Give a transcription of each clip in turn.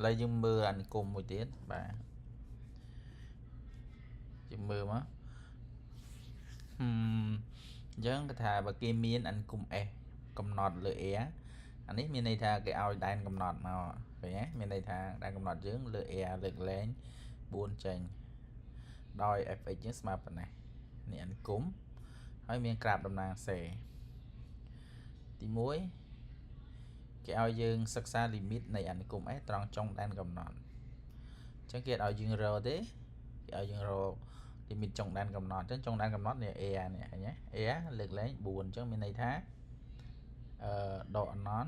lại dương mưa anh cùng một tiếng bà dương mưa má dân cái thà bà kia miên anh cùng cầm nọt lửa anh ấy miền này thà cái ao đàn cầm nọt nào vậy nhé miền này thà đàn cầm nọt dưỡng lửa lực lên buôn tranh đòi FH những smart này này anh cúm hỏi miền crab đầm nàng xề tí muối cái ao dương sắc xa limit này anh cùng tròn trong đàn cầm nọt chẳng kia ao dương rô thế ao dương rô limit trong đàn cầm nọt trên trong đàn cầm nọt này này nhé lực lấy buồn cho miền này thá độ nón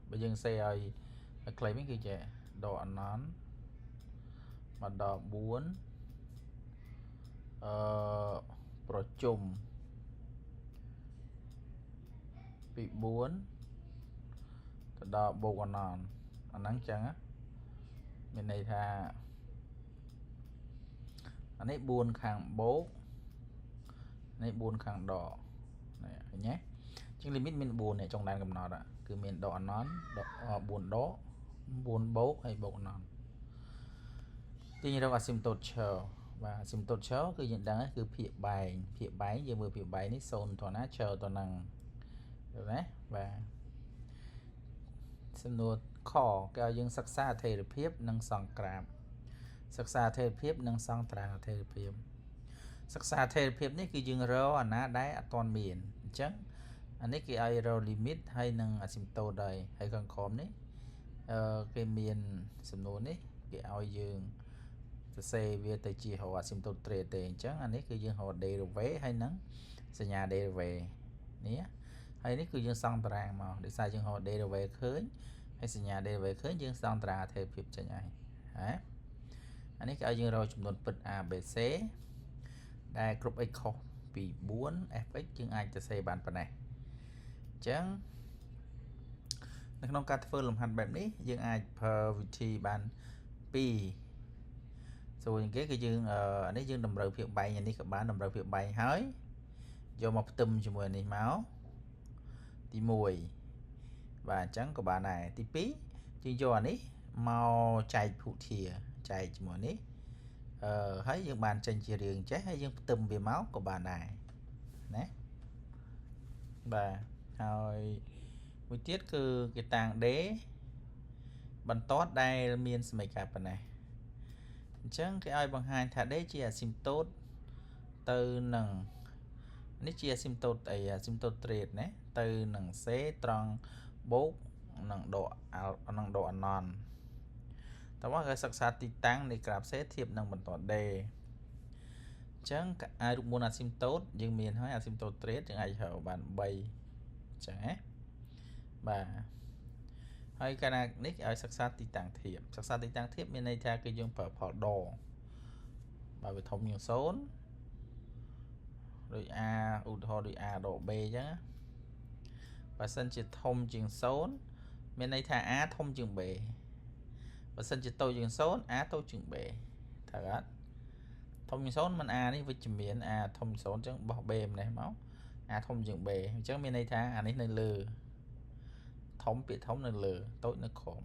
bây giờ xe ơi clay mấy kia trẻ độ nón mà đỏ buồn pro chùm bị buồn đỏ bồ còn nón anh nắng chăng á bên này tha anh ấy buồn khang bố này buồn khang đỏ này nhé chứ limit mình buồn này trong đàn cầm nọ đã cứ mình đỏ nón đỏ buồn đó buồn bố hay bộ nón tuy nhiên đâu là sim tốt chờ và sim tốt chờ cứ hiện đang cứ phía bài giờ vừa phía bài ní sồn thỏa ná chờ toàn năng được đấy và xem nốt khó cái dương sắc xa thể được phiếp nâng song cram sắc xa thể phiếp nâng song trà thể phiếp sắc xa thể phiếp ní cứ dương rô anh á đáy toàn miền chứ anh ấy cái aero limit hay nâng asymptote đây hay còn khóm đấy cái miền xem nốt đấy cái ao dương xe về tới chỉ họ asymptote trade tiền chứ anh ấy cứ dương họ để được vé hay nắng xe nhà để về nhé hay đấy cứ dương xong tràng mà để sai dương họ để được về khơi hay xe nhà để về khơi dương xong trà theo kịp cho nhảy anh ấy cái dương rồi chúng tôi bật ABC đây group echo vì 4 fx nhưng ai cho xe bàn phần này chẳng nó cắt phơi làm hànhแบบนี้dương ai per vị trí bàn pi rồi cái dương anh ấy dương đầm rơi phiền bay nhà đi các bạn đầm rơi phiền bay hới do một tùm cho mùi này máu thì mùi và trắng của bạn này tí pí chứ do anh ấy mau chạy phụ thìa chạy cho mùi này hới dương bàn tranh chia riêng chết hay dương tùm về máu của bạn này đấy và rồi mới tiết cứ cái tàng đế bắn tốt đây miên mấy cặp này chẳng cái ai bằng hai thả đế chia sim tốt từ nằng nít chia sim tốt ấy sim tốt trade nè từ nằng xế tròn bố nằng độ ăn non tao nói cái sắc sát tí tăng để cặp xế thiệp nằng bắn tốt đề chẳng ai cũng muốn sim tốt nhưng miền hỏi sim tốt trade chẳng ai hiểu bạn bay chẳng bà hay cái này nick ở sắc sát tí tăng thiệp bên này theo cái dùng phở đồ bà về thông nhiều số rồi A thôi rồi A độ B chứ và sân chỉ thông trường số bên này thà A thông trường B và sân chỉ tôi trường số A tôi trường B thật á thông trường số mình A đi với chùm miền A thông số chứ bỏ B này máu A thông trường B chứ bên này thà anh ấy nên lừa thống bị thống nên lừa tối nó khổ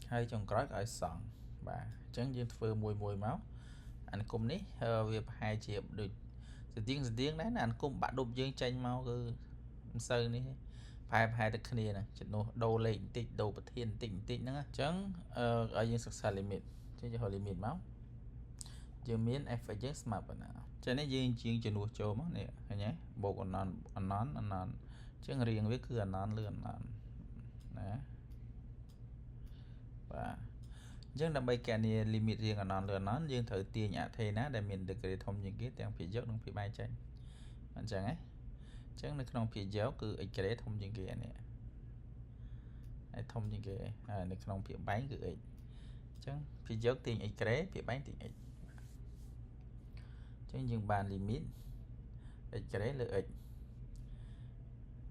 hay trong cõi ở sọn và chẳng dương phơ mùi máu anh cùng ní việc hai triệu được sự tiếng đấy là anh cùng bạn đụng dương tranh mau cứ sơn đi phải hai được kia này chuyện đồ lên tịnh đồ bật thiên tịnh nữa chẳng ở dương sắc xa limit chứ cho họ limit máu dương miến FJ smart nào cho nên dương chuyện chuyện đùa trâu máu này nhé bộ còn non chứ riêng với cứ non lươn nè và nhưng là bây giờ này limit riêng ở non lừa nón dương thử tiền nhã thế ná để mình được cái thông những cái tiền phía dốc trong phía bay trên anh chẳng ấy chẳng được trong phía dốc cứ cái thông những cái này thông những cái được trong phía bánh cứ ấy chẳng phía dốc tiền cái phía bánh tiền ấy chẳng dừng bàn limit cái là ấy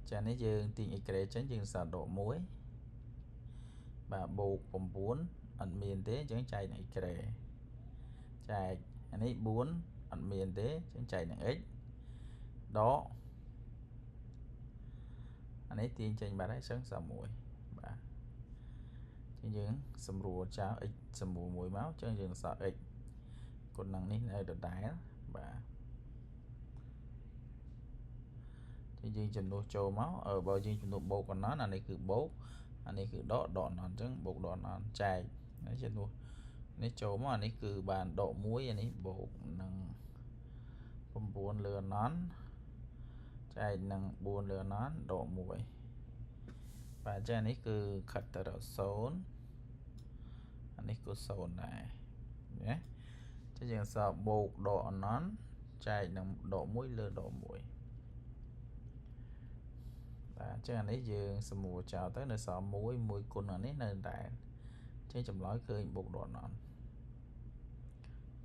cho nên dương tiền cái tránh dừng sở độ muối và buộc vòng 4 anh miền thế chẳng chạy này kề chạy anh ấy 4 anh miền thế chẳng chạy này x đó anh ấy tiền tranh bà đấy sáng sợ mũi bà យើងសម្រួលចោល x សម្រួលមួយមកចឹងយើងសល់ x គុណនឹងនេះនៅដដែលបាទយើងចំនួនចូលមកបើយើងចំនួនបូកកណ្ដន់អានេះគឺបូកអានេះគឺដកកណ្ដន់អញ្ចឹងបូកដកកណ្ដន់ចែកហើយចំនួននេះចូលមកអានេះគឺបានដក1អានេះបូកនឹង9លើកណ្ដន់ចែកនឹង4លើកណ្ដន់ដក1បាទចានេះគឺខិតទៅរក0អានេះគឺ0ដែរណាចឹងយើងសល់បូកដកកណ្ដន់ចែកនឹងដក1លើដក1បាទចឹងអានេះយើងសម្រួលចោលទៅនៅសល់1គុណអានេះនៅតែចឹងចម្លើយឃើញបូកដកកណ្ដន់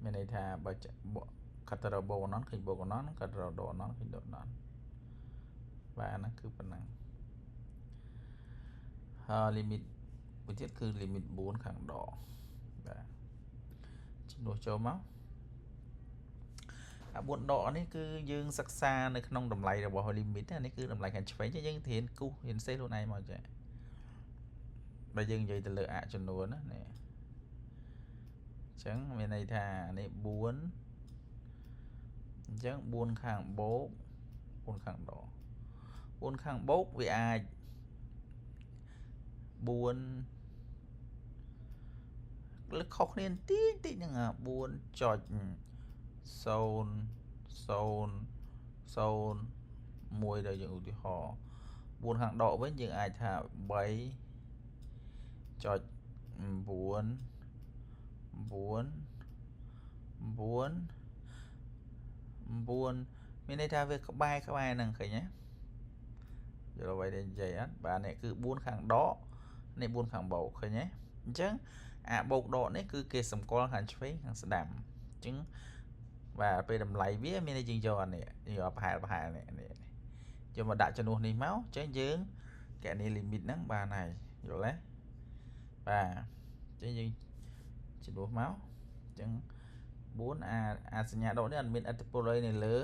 មានន័យថាបើខិតទៅរកបូកកណ្ដន់ឃើញបូកកណ្ដន់ខិតទៅរកដកកណ្ដន់ឃើញដកកណ្ដន់បាទអាហ្នឹងគឺប៉ុណ្ណឹងលីមីតមួយទៀតគឺលីមីត4ខាងដកបាទចំនួនចូលមកអា4ដកនេះគឺយើងសិក្សានៅក្នុងតម្លៃរបស់ limit នេះគឺតម្លៃខាងឆ្វេងយើងរៀនគូសរៀនសេខ្លួនឯងមកចាបើយើងនិយាយទៅលើអចំនួនណានេះអញ្ចឹងមានន័យថានេះ4អញ្ចឹង4ខាងបូក4ខាងដក4ខាងបូកវាអាច4លើខុសគ្នាតិចហ្នឹង4.001ដែលយើងឧទាហរណ៍4ខាងដកវិញយើងអាចថា3.999មានន័យថាវាក្បែរហ្នឹងឃើញទេយល់អ្វីដែលនិយាយអត់បាទនេះគឺ4ខាងដកនេះ4ខាងបូកឃើញទេអញ្ចឹងអាបូកដកនេះគឺគេសម្គាល់ខាងឆ្វេងខាងស្ដាំអញ្ចឹងបាទពេលតម្លៃវាមានន័យយើងយកអានេះយកប្រហែលនេះយកមកដាក់ចំនួននេះមកអញ្ចឹងយើងកណនីលីមីតហ្នឹងបានហើយយល់ទេបាទអញ្ចឹងយើងចំនួនមកអញ្ចឹង4អាសញ្ញាដកនេះអត់មានឥទ្ធិពលអីនៅលើ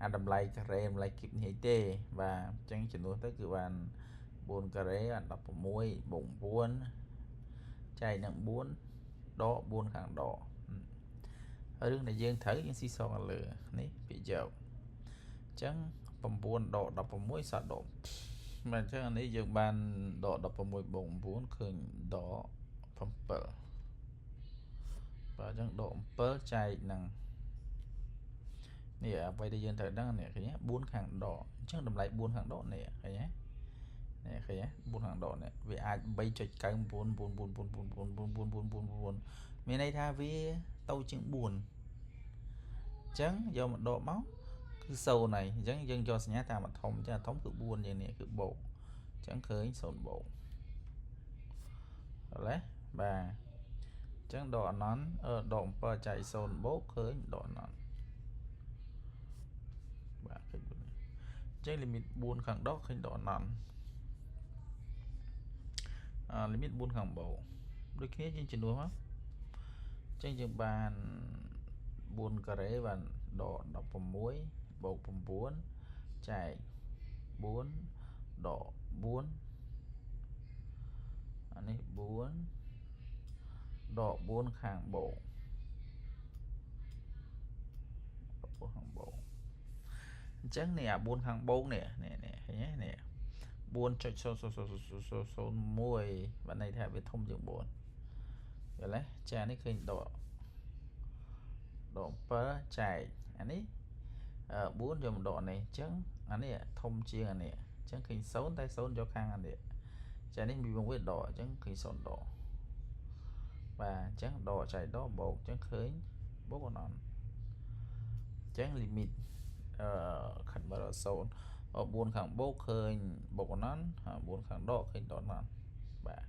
អាតម្លៃការ៉េតម្លៃគីបនេះទេបាទអញ្ចឹងចំនួនទៅគឺបាន4ការ៉េបាន16បូក9ចែកនឹង4ដក4ខាងដករឿងដែលយើងត្រូវយើងស៊ីសងលើនេះពាក្យយកអញ្ចឹង9ដក16សល់ដកបាទអញ្ចឹងអានេះយើងបានដក16បូក9ឃើញដក7បាទអញ្ចឹងដក7ចែកនឹងនេះអ្វីដែលយើងត្រូវដឹងនេះឃើញទេ4ខាងដកអញ្ចឹងតម្លៃ4ខាងដកនេះឃើញទេនេះឃើញទេ4ខាងដកនេះវាអាច 3.9444444មានន័យថាវាទៅជាង4អញ្ចឹងយកមកដកមកគឺ0ហើយអញ្ចឹងយើងយកសញ្ញាតាមអាថមអញ្ចឹងអាថមគឺ4យ៉ាងនេះគឺបូកអញ្ចឹងឃើញ0បូកហ៎បាទអញ្ចឹងដកអណន្តដក7ចែក0បូកឃើញដកអណន្តបាទឃើញអញ្ចឹងលីមីត4ខាងដកឃើញដកអណន្តលីមីត4ខាងបូកដូចគ្នាយើងចំនួនមកអញ្ចឹងយើងបាន4ការ៉េបានដក16បូក9ចែក4ដក4អានេះ4ដក4ខាងបូកអញ្ចឹងនេះអា4ខាងបូកនេះឃើញទេនេះ 4.00001 បានន័យថាវាធំជាង4យល់ទេចានេះឃើញដក7ចែកអានេះ4យកមកដកនេះអញ្ចឹងអានេះធំជាងអានេះអញ្ចឹងឃើញ0តែ0យកខាងអានេះចានេះវាមកវាដកអញ្ចឹងឃើញ0ដកបាទអញ្ចឹងដកចែកដកបូកអញ្ចឹងឃើញបូកអណន្តអញ្ចឹងលីមីតខិតមកដល់0 4ខាងបូកឃើញបូកអណន្ត4ខាងដកឃើញដកអណន្តបាទ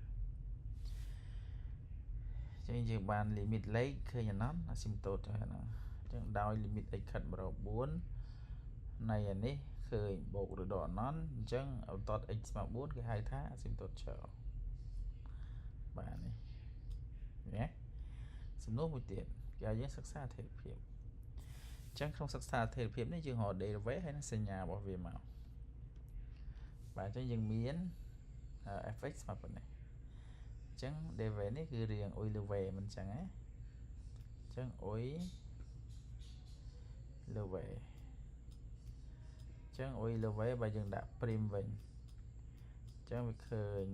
អញ្ចឹងយើងបានលីមីតលេខឃើញអណន្តអាស៊ីមតូតទៅហ្នឹងអញ្ចឹងដោយលីមីត x ខិតមកដល់4នៃអានេះឃើញបូកឬដកអណន្តអញ្ចឹងបន្ទាត់ x ស្មើ4គេហៅថាអាស៊ីមតូតចោលបាទនេះណាសំណួរមួយទៀតគេឲ្យយើងសិក្សាអធិភាពអញ្ចឹងក្នុងសិក្សាអធិភាពនេះយើងរក derivative ហើយនឹងសញ្ញារបស់វាមកបាទអញ្ចឹងយើងមាន fx ស្មើប៉ុណ្ណេះ ចឹង DV នេះគឺរៀងអ៊ុយលើវេមិនចឹងណាចឹងអ៊ុយលើវេចឹងអ៊ុយលើវេបើយើងដាក់ព្រីមវិញចឹងវាឃើញ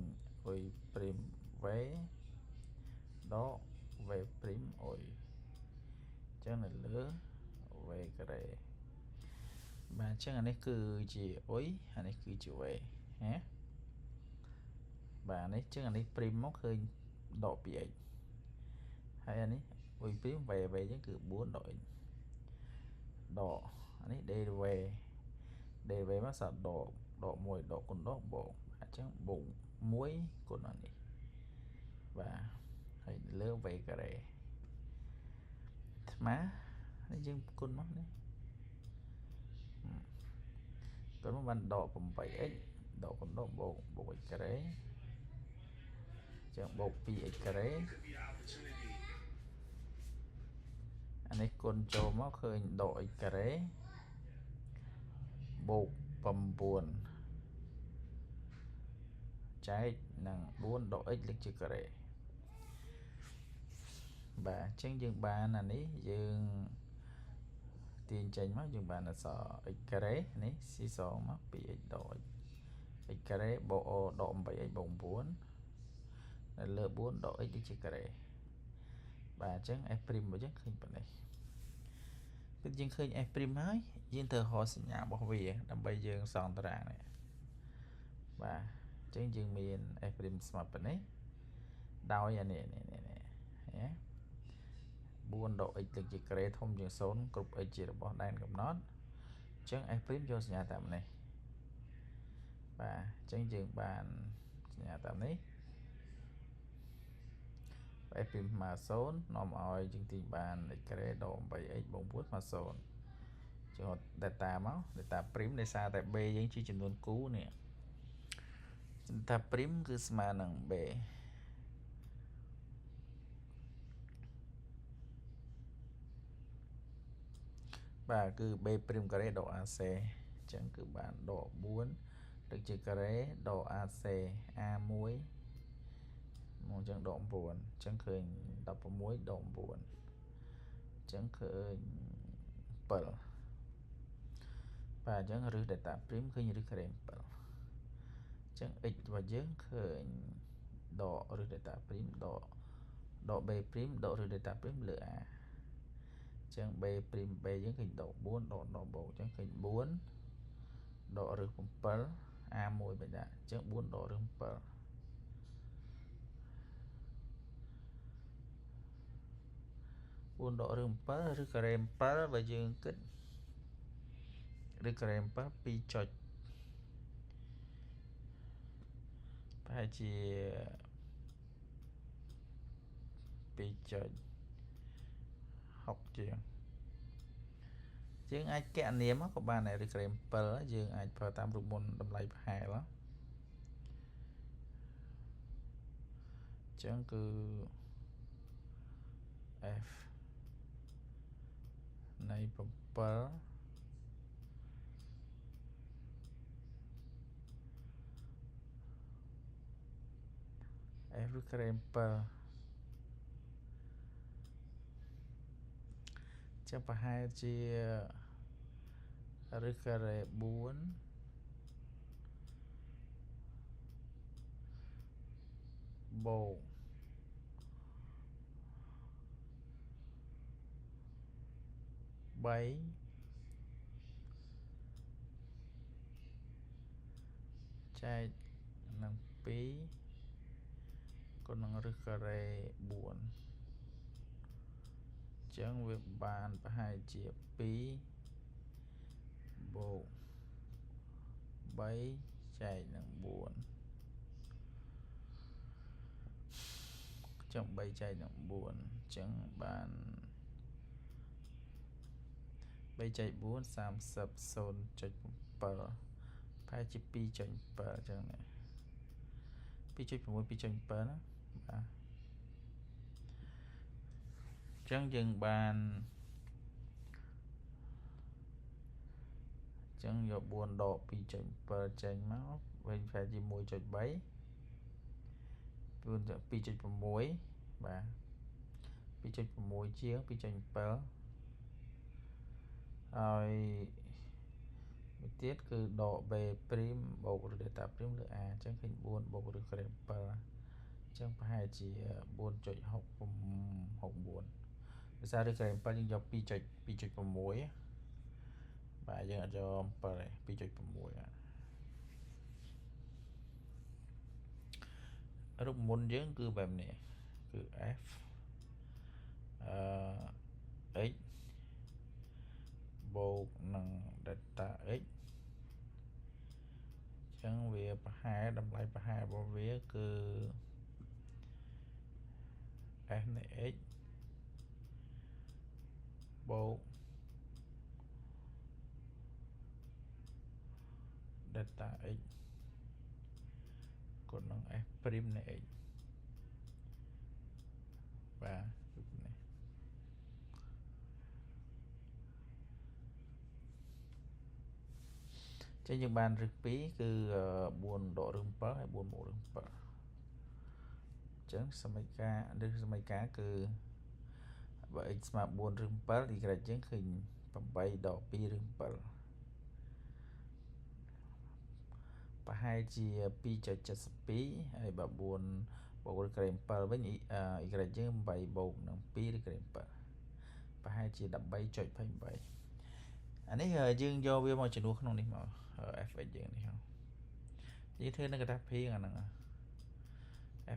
អ៊ុយព្រីមវេដកវេព្រីមអ៊ុយចឹងនៅលើវេការ៉េបាទចឹងអានេះគឺជាអ៊ុយអានេះគឺជាវេណាបាទនេះចឹងអានេះព្រីមមកឃើញដក 2x ហើយអានេះអ៊ុយព្រីមវេវេចឹងគឺ4ដក x ដកអានេះ dv មកសាដក1ដកគុណដកបូកអញ្ចឹងបូក1គុណអានេះបាទហើយលើវេការ៉េស្មើនេះយើងគុណមកនេះគុណមកបានដក 8x ដកគុណដកបូក x ការ៉េចឹងបូក 2x ការ៉េអានេះគុណចូលមកឃើញដក x ការ៉េបូក 9ចែកនឹង4ដក x លេខជាការ៉េបាទអញ្ចឹងយើងបានអានេះយើងទាញចេញមកយើងបានអក្សរ x ការ៉េនេះស៊ីសងមក 2x ដក x ការ៉េបូកដក 8x បូក 9នៅលើ4ដក x លេខជាការ៉េបាទអញ្ចឹង f' របស់យើងឃើញប៉ុណ្ណេះពេលយើងឃើញ f' ហើយយើងត្រូវរកសញ្ញារបស់វាដើម្បីយើងសង់តារាងនេះបាទអញ្ចឹងយើងមាន f' ស្មើប៉ុណ្ណេះដោយអានេះណា4ដក x លេខជាការ៉េធំជាង0គ្រប់ x ជារបស់ដែនកំណត់អញ្ចឹង f' យកសញ្ញាតាមនេះបាទអញ្ចឹងយើងបានសញ្ញាតាមនេះ f' ស្មើ0នាំឲ្យយើងទាញបាន x ការ៉េដក 8x បូក 9ស្មើ0ចុះ data មក data ព្រីមដោយសារតែ b យើងជាចំនួនគូនេះ data ព្រីមគឺស្មើនឹង b បាទគឺ b ព្រីមការ៉េដក ac អញ្ចឹងគឺបានដក4ដូចជាការ៉េដក ac a1 មកអញ្ចឹងដក9អញ្ចឹងឃើញ16ដក9អញ្ចឹងឃើញ7បាទអញ្ចឹងឬ data ព្រីមឃើញឬការ៉េ7អញ្ចឹង x របស់យើងឃើញដកឬ data ព្រីមដក b ព្រីមដកឬ data ព្រីមលើ a អញ្ចឹង b ព្រីម b យើងឃើញដក4ដកបូកអញ្ចឹងឃើញ4ដកឬ7 a1 បិទដាក់អញ្ចឹង4ដកឬ7 4ដកឬ7ឬការ៉េ7បើយើងគិតឬការ៉េ7 2ចុចប្រហែលជា2ចុច6ជាងយើងអាចកណនាមកក៏បានដែរឬការ៉េ7យើងអាចប្រើតាមរូបមន្តតម្លៃប្រហែលអញ្ចឹងគឺ f នៃ7 f ឬការ៉េ7ចឹងប្រហែលជាឬការ៉េ4បូក3ចែកនឹង2គុណនឹងឬការ៉េ4អញ្ចឹងវាបានប្រហែលជា2បូក3ចែកនឹង4អញ្ចឹង3ចែកនឹង4អញ្ចឹងបាន3ចែក4 30 0.7ប្រហែលជា 2.7 អញ្ចឹងណា 2.6 2.7 ណាបាទអញ្ចឹងយើងបានអញ្ចឹងយក4ដក 2.7 ចេញមកវិញប្រហែលជា 1.3 2.6 បាទ 2.6 ជាង 2.7 ហើយមួយទៀតគឺដក b ព្រីមបូក delta ព្រីមលើ a អញ្ចឹងឃើញ 4 បូក ឬក្រេម 7 អញ្ចឹងប្រហែលជា 4.64 ភាសាឬក្រេម 7 យើងយក 2.6 បាទយើងអត់យក 7 ទេ 2.6 រូបមន្តយើងគឺបែបនេះគឺ f x បូកនឹង delta x អញ្ចឹងវាប្រហែលតម្លៃប្រហែលរបស់វាគឺ s នៃ x បូក delta x គុណនឹង s ព្រីមនៃ x បាទគឺនេះចឹងយើងបានរឹស2គឺ 4 ដករឹស 7 ហើយ 4 បូករឹស 7 អញ្ចឹងសមីការគឺបើ x ស្មើ 4 រឹស 7 y យើងឃើញ 8 ដក 2 រឹស 7 ប្រហែលជា 2.72 ហើយបើ 4 បូកឬក្រេម 7 វិញ y យើង 8 បូកនឹង 2 ឬក្រេម 7 ប្រហែលជា 13.28 អានេះយើងយកវាមកចំនួនក្នុងនេះមក fx យើងនេះយើងធ្វើនៅកតាភីអាហ្នឹង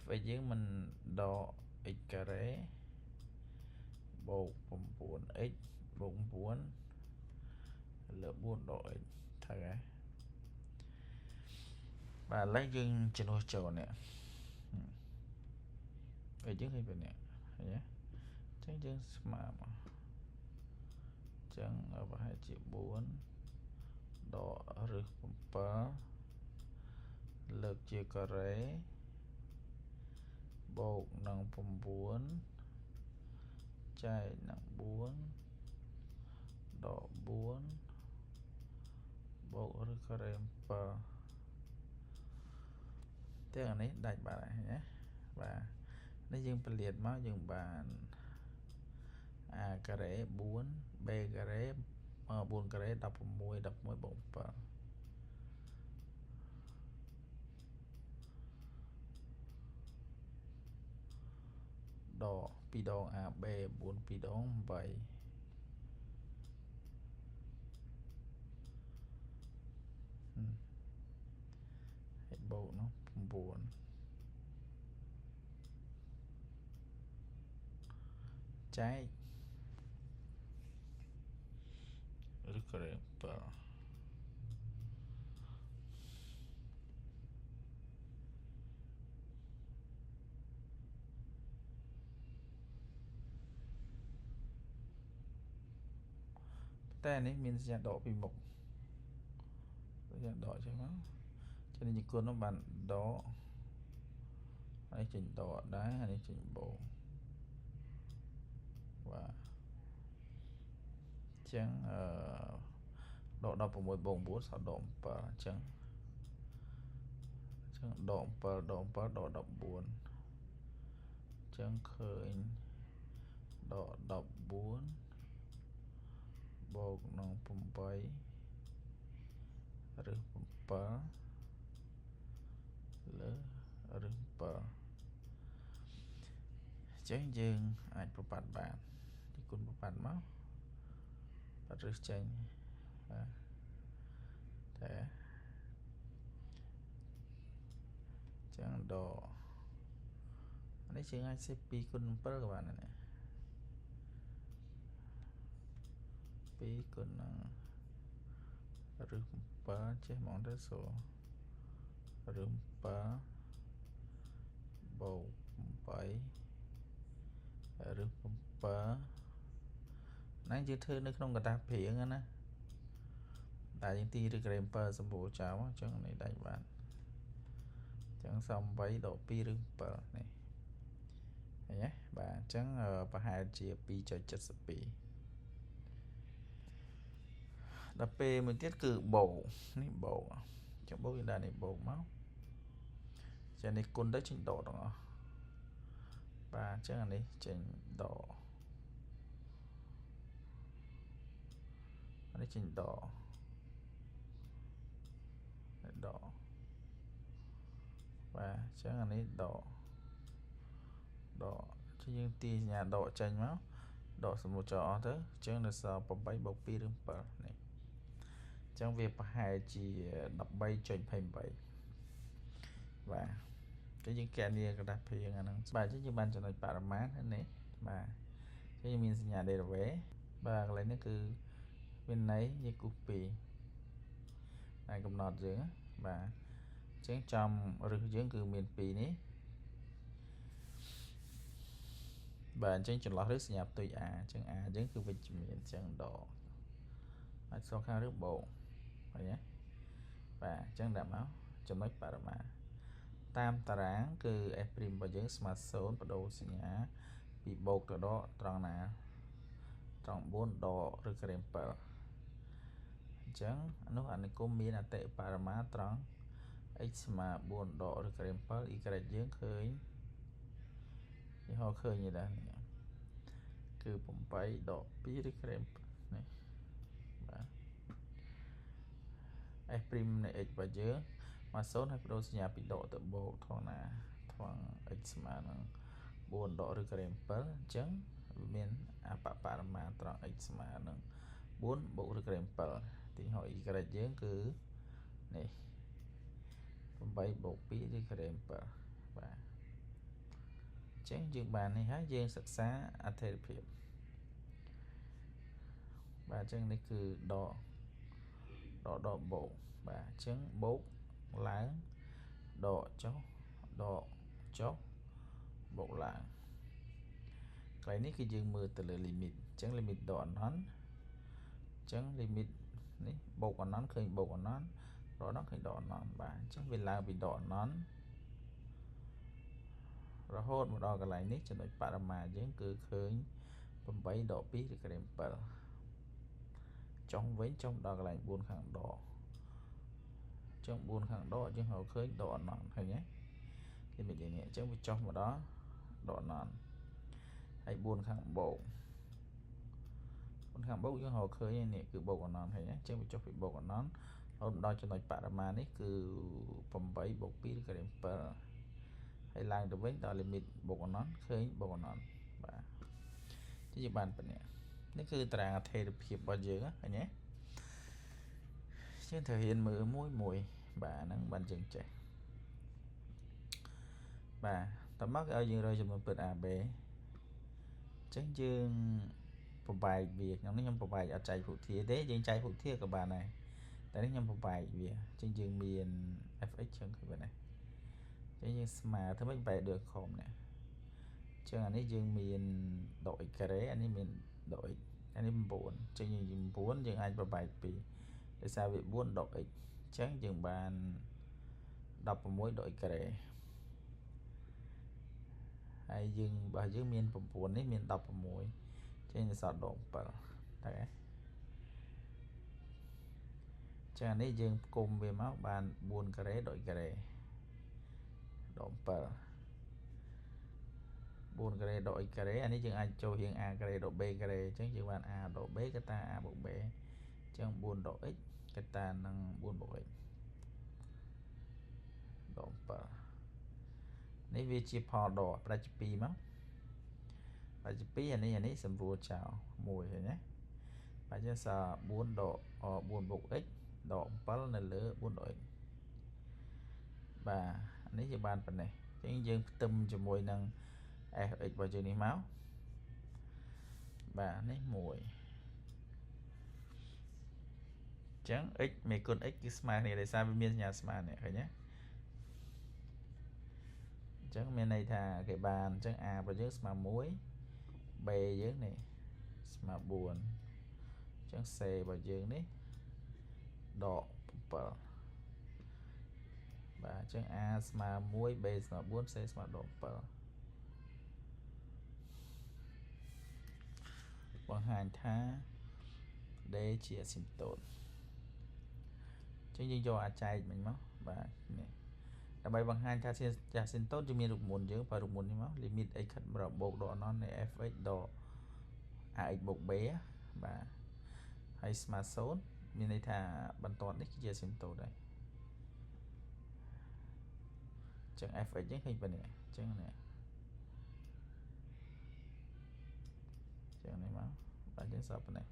fx យើងមិនដក x ការ៉េបូក 9x បូក 9 លើ 4 ដក x ត្រូវហើយបាទឥឡូវយើងចំនួនចូលនេះយើងឃើញបែបនេះឃើញទេអញ្ចឹងយើងស្មើមកអញ្ចឹងប្រហែលជា 4 ដកឬ7 លើកជាការ៉េបូកនឹង 9 ចែកនឹង 4 ដក 4 បូកឬការ៉េ 7 ទាំងអានេះដាច់បាត់ហើយណាបាទនេះយើងពលាតមកយើងបាន a ការ៉េ 4 b ការ៉េ 4 ការ៉េ 16 បូក 7 ដក 2 ដង ab 4 2 ដង 8 ហើយបូកនោះ 9 ចែកឬក្រេម 7 តែនេះមានសញ្ញាដកពីមុខសញ្ញាដកចេះមកចឹងនេះគុណនោះបានដកហើយចេញដកដែរហើយនេះចេញបូកបាទចឹងដក 16 បូក 9 សល់ដក 7 អញ្ចឹងដក 7 ដក 7 ដក 14 អញ្ចឹងឃើញដក 14 បូកនឹង 8 ឬ 7 លើឬ 7 អញ្ចឹងយើងអាចប្របាត់បានទីគុណប្របាត់មកបាត់រឹសចេញបាទតែចឹងដកនេះជាងអាចសេ2គុណ 7 ក៏បានដែរ2គុណនឹងឬ 7 ចេះហ្មងទៅសូឬ 7 បូក 8 ឬ 7 ហ្នឹងយើងធ្វើនៅក្នុងកតាព្រៀងណាតែយើងទីឬក្រេម 7 សម្បូរចោលអញ្ចឹងនេះដាច់បានអញ្ចឹងសំ 8 ដក 2 ឬ 7 នេះឃើញទេបាទអញ្ចឹងប្រហែលជា 2.72 ដល់ពេលមួយទៀតគឺបូកនេះបូកអញ្ចឹងបូកយើងដាក់នេះបូកមកចានេះគុណទៅចេញដកទាំងអស់ បាទអញ្ចឹងអានេះចេញដកអានេះចេញដកបាទអញ្ចឹងអានេះដកchứយើងទាញសញ្ញាដកចេញមកដកសម្រួលចោលអស់ទៅអញ្ចឹងនៅសល់8 + 2 ឬ 7 នេះអញ្ចឹងវាប្រហែលជា 13.28 បាទគឺយើងកណនីกระดาษព្រៀងអាហ្នឹងបាទអញ្ចឹងយើងបានចំណុចបរិមាណនេះបាទអញ្ចឹងយើងមានសញ្ញា derivative បាទកន្លែងនេះគឺមានន័យយើងគូស2តែកំណត់យើងបាទអញ្ចឹងចំរឹសយើងគឺមាន2នេះបាទអញ្ចឹងចន្លោះរឹសសញ្ញាផ្ទុយ a អញ្ចឹង a យើងគឺវិជ្ជមានអញ្ចឹងដកអាចសងខាងរឹសបូកឃើញទេបាទអញ្ចឹងដាក់មកចំណុចបរិមាណតាមតារាងគឺ f' របស់យើងស្មើ0បដូរសញ្ញាពីបូកទៅដកត្រង់ណាត្រង់4ដកឬក្រេម7អញ្ចឹងនោះអានិគមមានអតិបរមាត្រង់ x ស្មើ4ដកឬក្រេម7 y យើងឃើញនេះហៅឃើញទេដែរគឺ8ដក2ឬក្រេមនេះបាទ f' នៃ x របស់យើងមក0ហើយបដូរសញ្ញាពីដកទៅបូកថងណាថង x ស្មើនឹង4ដកឬក្រេម7អញ្ចឹងវាមានអបបរមាត្រង់ x ស្មើនឹង4បូកឬក្រេម7ទីហើយ y យើងគឺនេះ8បូក2ឬក្រេម7បាទអញ្ចឹងយើងបាននេះហើយយើងសិក្សាអត្ថិភាពបាទអញ្ចឹងនេះគឺដកបូកបាទអញ្ចឹងបូកឡើងដកចុះបូកឡើងកន្លែងនេះគឺយើងមើលទៅលើ limit អញ្ចឹង limit ដកអណន្តអញ្ចឹង limit នេះបូកអណន្តឃើញបូកអណន្តដកអណន្តឃើញដកអណន្តបាទអញ្ចឹងវាឡើងពីដកអណន្តរហូតមកដល់កន្លែងនេះចំណុចបរិមាណយើងគឺឃើញ8ដក2ឬក្រេម7ចុះវិញចុះដល់កន្លែង4ខាងដកអញ្ចឹង4ខាងដកយើងហៅឃើញដកអណន្តឃើញទេគេមានយ៉ាងនេះអញ្ចឹងវាចុះមកដល់ដកអណន្តហើយ4ខាងបូកយើងហៅឃើញនេះគឺបូកអណន្តឃើញទេអញ្ចឹងវាចុះពីបូកអណន្តរហូតដល់ចំណុចបរិមាណនេះគឺ8បូក2ឬក្រេម7ហើយឡើងទៅវិញដល់ limit បូកអណន្តឃើញបូកអណន្តបាទទីយើងបានប៉ុណ្ណេះនេះគឺតារាងអត្ថិភាពរបស់យើងឃើញទេយើងត្រូវរៀនមើលមួយបាទហ្នឹងបានយើងចេះបាទតមកឲ្យយើងរកចំនួនពិត AB អញ្ចឹងយើងប្របែកវាក្នុងនេះខ្ញុំប្របែកអត់ចែកភូធាទេយើងចែកភូធាក៏បានដែរតែនេះខ្ញុំប្របែកវាអញ្ចឹងយើងមាន fx ចឹងគឺប៉ុណ្ណេះអញ្ចឹងយើងស្មើធ្វើម៉េចបែកដូចខំនេះអញ្ចឹងអានេះយើងមានដក x ការ៉េអានេះមានដក x អានេះ9អញ្ចឹងយើង9យើងអាចប្របែក2ដោយសារវា4ដក x អញ្ចឹងយើងបាន16ដក x ការ៉េហើយយើងបើយើងមាន9នេះមាន16ចេញទៅសល់ដក7តែចានេះយើងគុំវាមកបាន4ការ៉េដក x ការ៉េដក7 4ការ៉េដក x ការ៉េអានេះយើងអាចចូលរៀង a ការ៉េដក b ការ៉េអញ្ចឹងយើងបាន a ដក b កតា a បូក b អញ្ចឹង4ដក x កតានឹង4បូក x ដក7នេះវាជាផលដកផ្ដាច់ពី2មកផ្ដាច់ពី2អានេះសម្រួលចោល1ឃើញទេបាទយើងសល់4ដក4បូក x ដក7នៅលើ4ដក x បាទអានេះយើងបានប៉ុណ្ណេះអញ្ចឹងយើងផ្ទឹមជាមួយនឹង fx របស់យើងនេះមកបាទនេះ1អញ្ចឹង x មេគុណ x គឺស្មើគ្នាដោយសារវាមានសញ្ញាស្មើនេះឃើញទេអញ្ចឹងមានន័យថាគេបានអញ្ចឹង a របស់យើងស្មើ1 b យើងនេះស្មើ4អញ្ចឹង c របស់យើងនេះដក7បាទអញ្ចឹង a ស្មើ1 b ស្មើ4 c ស្មើដក7បង្ហាញថា D ជាអស៊ីមតូតអញ្ចឹងយើងយកអាចែកមិញមកបាទនេះ ដើម្បីបង្ហាញថាជាស៊ីនតូតយើងមានរូបមន្តយើងបើរូបមន្តនេះមក limit x ខិតបូកដកណនៃ fx ដក ax បូក b បាទហើយស្មើ0មានន័យថាបន្ទាត់នេះគឺជាស៊ីនតូតហើយចឹង fx យើងឃើញប៉ុណ្ណេះចឹងនេះចឹងនេះមកបាទយើងសល់ប៉ុណ្ណេះ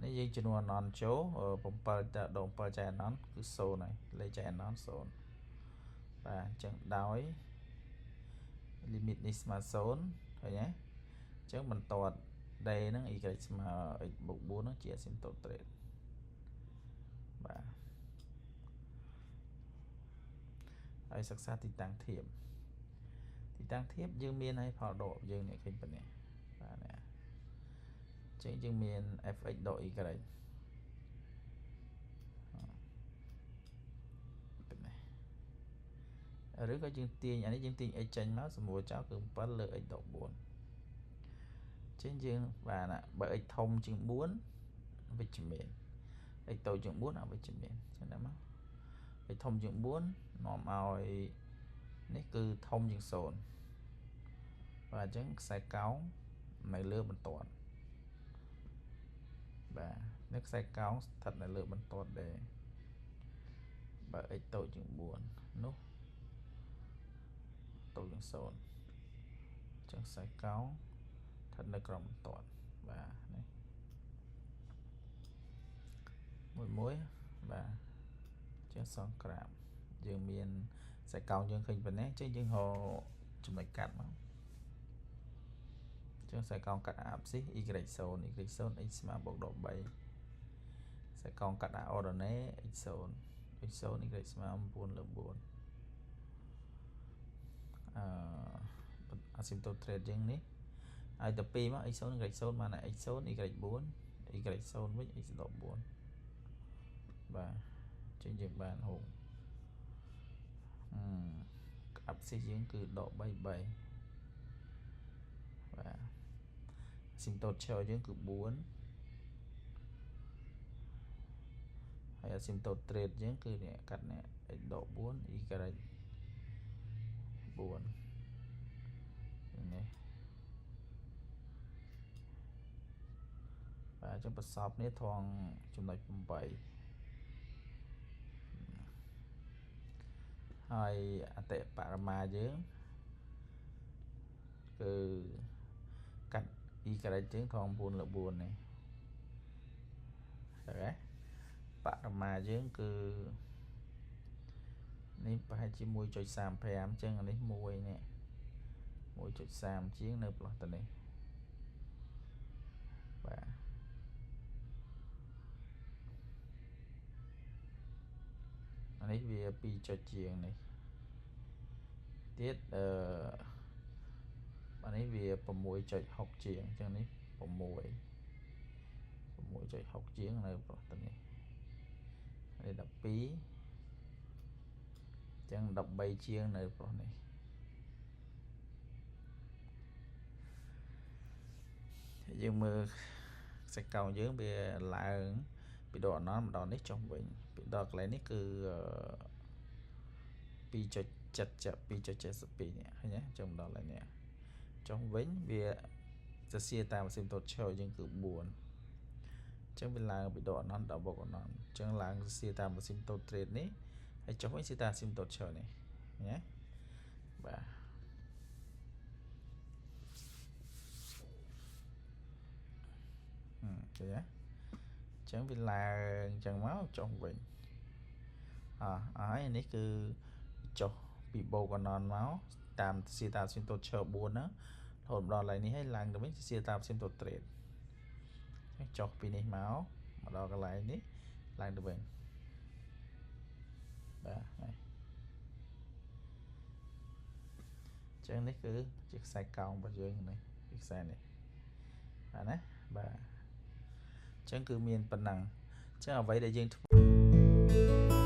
នេះយើងចំនួនអណន្តចូល7ទៅដក7ចែកអណន្តគឺ0ហើយលេខចែកអណន្ត0បាទអញ្ចឹងដោយ limit នេះស្មើ0ហើយណាអញ្ចឹងបន្ទាត់ d ហ្នឹង y ស្មើ x បូក4ហ្នឹងជា asymptote trade បាទហើយសិក្សាទីតាំងធៀបយើងមានឲ្យផលដកយើងនេះឃើញប៉ុណ្ណេះបាទណាអញ្ចឹងយើងមាន fx ដក y ប៉ុណ្ណេះឬក៏យើងទាញអានេះយើងទាញ x ចេញមកសម្រួលចោលគឺ7លើ x ដក4ចឹងយើងបាទណាបើ x ធំជាង4វិជ្ជមាន x តូចជាង4អវិជ្ជមានចឹងណាមក x ធំជាង4នាំឲ្យនេះគឺធំជាង0បាទអញ្ចឹងខ្សែកោងនៅលើបន្ទាត់បាទនៅខ្សែកោងស្ថិតនៅលើបន្ទាត់ដែរបើ x តូចជាង4នោះតូចជាង0អញ្ចឹងខ្សែកោងស្ថិតនៅក្រោមបន្ទាត់បាទនេះមួយបាទជាងសងក្រាបយើងមានខ្សែកោងយើងឃើញប៉ុណ្ណេះអញ្ចឹងយើងហៅចំណុចកាត់មកអញ្ចឹងខ្សែកោងកាត់ abscissa y 0 x ស្មើបូកដក3ខ្សែកោងកាត់ ordonnée x 0 y ស្មើ9លើ4asymptote trade យើងនេះឲ្យទៅ2មក x 0 y 0បាន x 0 y 4 y 0វិញ x ដក4បាទចឹងយើងបានហូបabscissaយើងគឺដក3 3បាទ asymptote ឈរយើងគឺ4ហើយ asymptote trade យើងគឺនេះកាត់នេះ x ដក4 y 4នេះបាទចឹងប្រសពនេះថងចំណុច8ហើយអតិបរមាយើងគឺកាត់ y យើងថង9លើ4នេះឃើញទេបរមាយើងគឺនេះប្រហែលជា 1.35 អញ្ចឹងអានេះ1នេះ 1.30 ជាងនៅផ្លោះទៅនេះបាទអានេះវា2ចុចជាងនេះទៀតអានេះវា 6.6 ជាងអញ្ចឹងនេះ 6.6 ជាងនៅផ្លោះទៅនេះនេះ12ចឹង13ជាងនៅផ្លោះនេះយើងមើលខ្សែកោងយើងវាឡើងពីដកអណន្តម្ដងនេះចុះវិញពីដកកន្លែងនេះគឺ 2.72 នេះឃើញទេចុះម្ដងឡើយនេះចុះវិញវាសរសៀរតាម asymptote ឈរយើងគឺ4អញ្ចឹងវាឡើងពីដកអណន្តដល់បូកអណន្តអញ្ចឹងឡើងសរសៀរតាម asymptote trade នេះហើយចុះវិញសរសៀរតាម asymptote ឈរនេះណាបាទឃើញទេអញ្ចឹងវាឡើងអញ្ចឹងមកចុះវិញហើយនេះគឺចុះពីបូកអណន្តមកតាមសរសៀរតាម asymptote ឈរ4ហ្នឹងរហូតដល់ឡើយនេះហើយឡើងទៅវិញសរសៀរតាម asymptote trade ចុះពីនេះមកដល់កន្លែងនេះឡើងទៅវិញបាទហើយអញ្ចឹងនេះគឺជាខ្សែកោងរបស់យើងនេះគឺខ្សែនេះបាទណាបាទអញ្ចឹងគឺមានប៉ុណ្ណឹងអញ្ចឹងអ្វីដែលយើងធ្វើ